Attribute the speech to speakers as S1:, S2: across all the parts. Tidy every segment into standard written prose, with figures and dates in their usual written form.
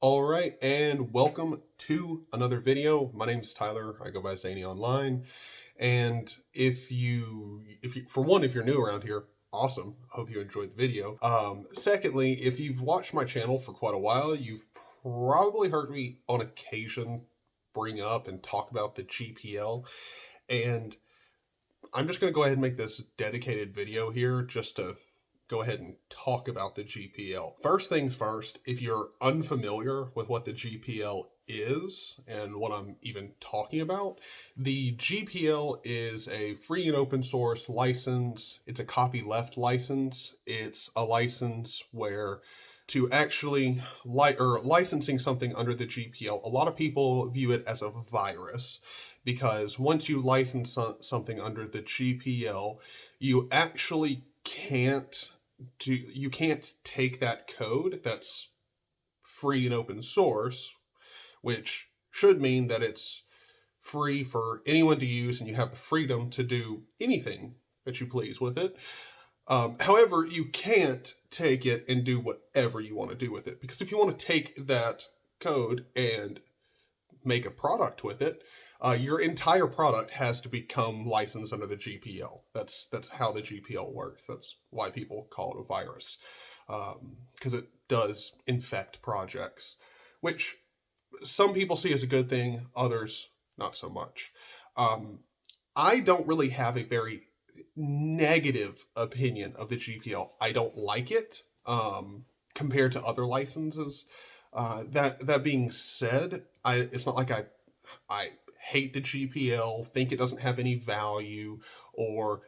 S1: All right, and welcome to another video. My name's Tyler. I go by Zany online. And if you're new around here, awesome. I hope you enjoyed the video. Secondly, if you've watched my channel for quite a while, you've probably heard me on occasion bring up and talk about the GPL. And I'm just going to go ahead and make this dedicated video here just to go ahead and talk about the GPL. First things first, if you're unfamiliar with what the GPL is and what I'm even talking about, the GPL is a free and open source license. It's a copyleft license. It's a license where to actually licensing something under the GPL, a lot of people view it as a virus because once you license something under the GPL, you actually you can't take that code that's free and open source, which should mean that it's free for anyone to use and you have the freedom to do anything that you please with it. However, you can't take it and do whatever you want to do with it, because if you want to take that code and make a product with it, your entire product has to become licensed under the GPL. That's how the GPL works. That's why people call it a virus, because it does infect projects, which some people see as a good thing, others not so much. I don't really have a very negative opinion of the GPL. I don't like it compared to other licenses. That being said, it's not like I hate the GPL, think it doesn't have any value, or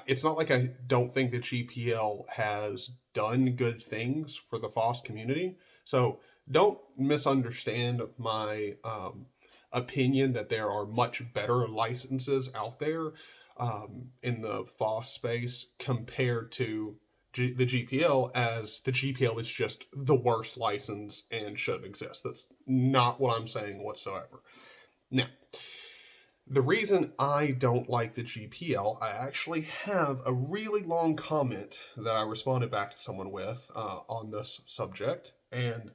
S1: it's not like I don't think the GPL has done good things for the FOSS community. So don't misunderstand my opinion that there are much better licenses out there in the FOSS space compared to the GPL, as the GPL is just the worst license and shouldn't exist. That's not what I'm saying whatsoever. Now, the reason I don't like the GPL, I actually have a really long comment that I responded back to someone with on this subject. And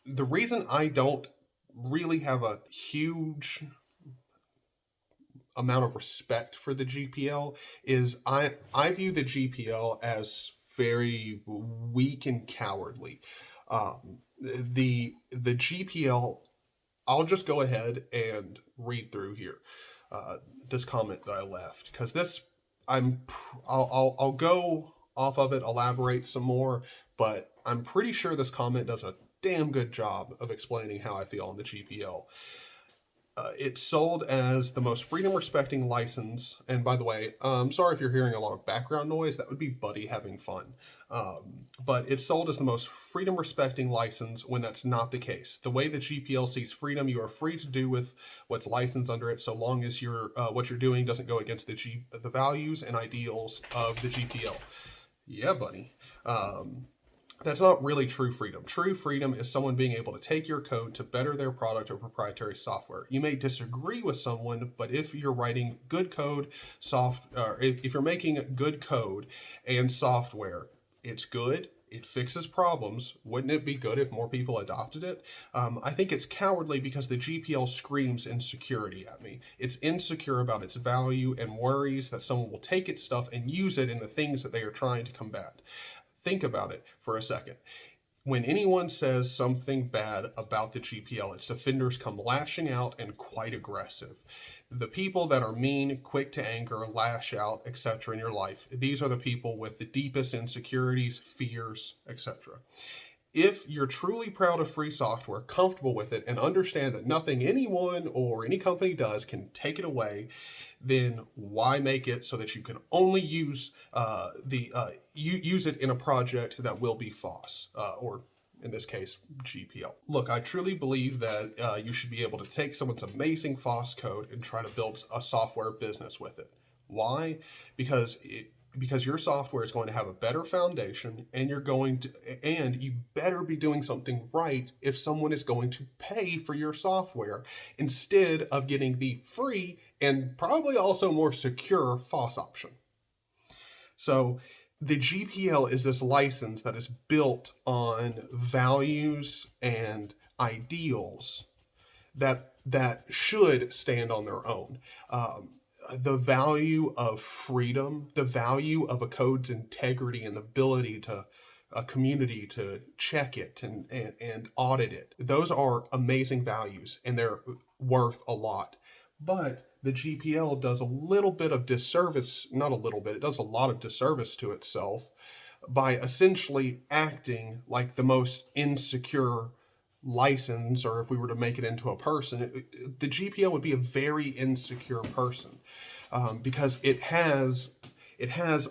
S1: the reason I don't really have a huge amount of respect for the GPL is I view the GPL as very weak and cowardly. The GPL, I'll just go ahead and read through here this comment that I left, because this I'll go off of it, elaborate some more, but I'm pretty sure this comment does a damn good job of explaining how I feel on the GPL. It's sold as the most freedom respecting license. And by the way, I'm sorry if you're hearing a lot of background noise. That would be Buddy having fun. But it's sold as the most freedom respecting license when that's not the case. The way the GPL sees freedom, you are free to do with what's licensed under it, so long as what you're doing doesn't go against the values and ideals of the GPL. Yeah, buddy. That's not really true freedom. True freedom is someone being able to take your code to better their product or proprietary software. You may disagree with someone, but if you're writing good code, if you're making good code and software, it's good. It fixes problems. Wouldn't it be good if more people adopted it? I think it's cowardly because the GPL screams insecurity at me. It's insecure about its value and worries that someone will take its stuff and use it in the things that they are trying to combat. Think about it for a second. When anyone says something bad about the GPL, its defenders come lashing out and quite aggressive. The people that are mean, quick to anger, lash out, etc. in your life, these are the people with the deepest insecurities, fears, etc. If you're truly proud of free software, comfortable with it, and understand that nothing anyone or any company does can take it away, then why make it so that you can only use use it in a project that will be FOSS or in this case, GPL. Look, I truly believe that you should be able to take someone's amazing FOSS code and try to build a software business with it. Why? Because your software is going to have a better foundation, and you better be doing something right if someone is going to pay for your software instead of getting the free and probably also more secure FOSS option. So the GPL is this license that is built on values and ideals that should stand on their own. The value of freedom, the value of a code's integrity and the ability to a community to check it and audit it. Those are amazing values and they're worth a lot. But the GPL does a little bit of disservice, not a little bit, it does a lot of disservice to itself by essentially acting like the most insecure license, or if we were to make it into a person, the GPL would be a very insecure person, because it has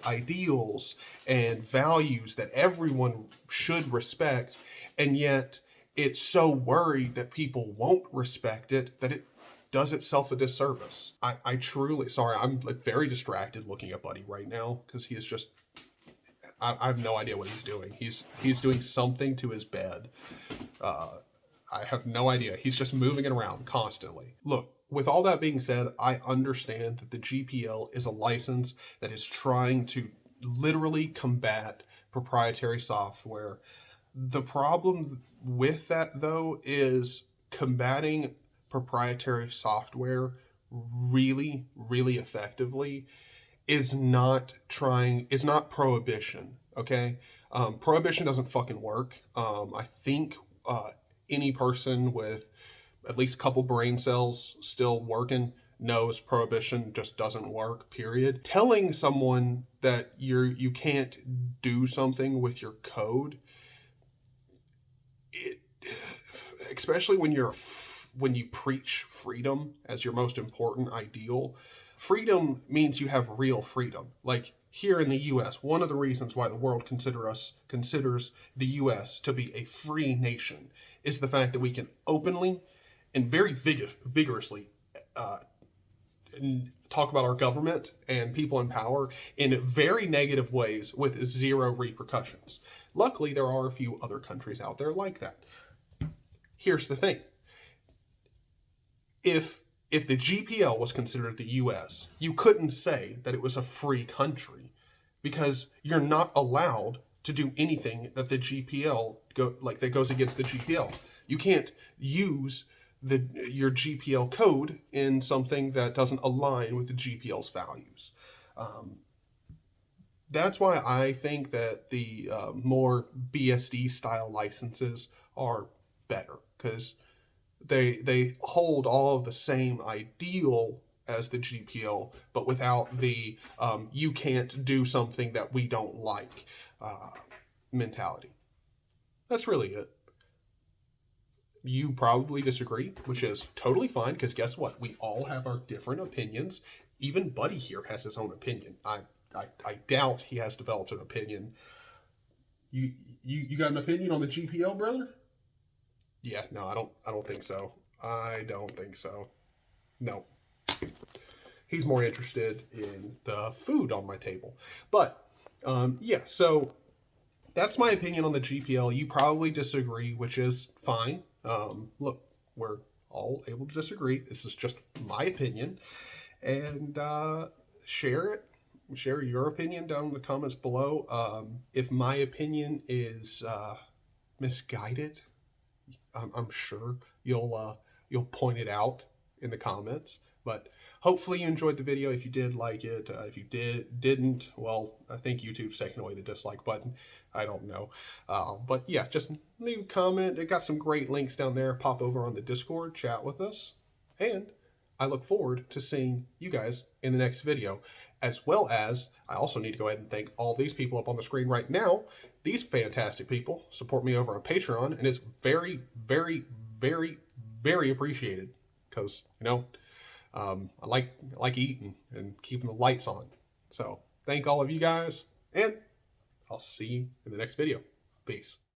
S1: ideals and values that everyone should respect, and yet it's so worried that people won't respect it that it does itself a disservice. I truly, sorry, I'm like very distracted looking at Buddy right now because he is just, I have no idea what he's doing. He's doing something to his bed. I have no idea. He's just moving it around constantly. Look, with all that being said, I understand that the GPL is a license that is trying to literally combat proprietary software. The problem with that, though, is combating proprietary software really, really effectively is not prohibition. Okay, prohibition doesn't fucking work. I think any person with at least a couple brain cells still working knows prohibition just doesn't work, period. Telling someone that you can't do something with your code, it, especially when you preach freedom as your most important ideal, freedom means you have real freedom. Like here in the US, one of the reasons why the world considers the US to be a free nation is the fact that we can openly and very vigorously talk about our government and people in power in very negative ways with zero repercussions. Luckily, there are a few other countries out there like that. Here's the thing. If the GPL was considered the US, you couldn't say that it was a free country because you're not allowed to do anything that the GPL that goes against the GPL. You can't use your GPL code in something that doesn't align with the GPL's values. That's why I think that the more BSD style licenses are better, because they hold all of the same ideal as the GPL, but without the you can't do something that we don't like mentality. That's really it. You probably disagree, which is totally fine, because guess what? We all have our different opinions. Even Buddy here has his own opinion. I doubt he has developed an opinion. You got an opinion on the GPL, brother? Yeah, no, I don't think so. I don't think so. No. He's more interested in the food on my table. But yeah, so that's my opinion on the GPL. You probably disagree, which is fine. Look, we're all able to disagree. This is just my opinion. And share it. Share your opinion down in the comments below. If my opinion is misguided, I'm sure you'll point it out in the comments. But hopefully you enjoyed the video. If you did like it, if you didn't, well, I think YouTube's taking away the dislike button. I don't know. But yeah, just leave a comment. It got some great links down there. Pop over on the Discord, chat with us. And I look forward to seeing you guys in the next video. As well as, I also need to go ahead and thank all these people up on the screen right now. These fantastic people support me over on Patreon, and it's very, very, very, very appreciated. Because, I like eating and keeping the lights on. So, thank all of you guys, and I'll see you in the next video. Peace.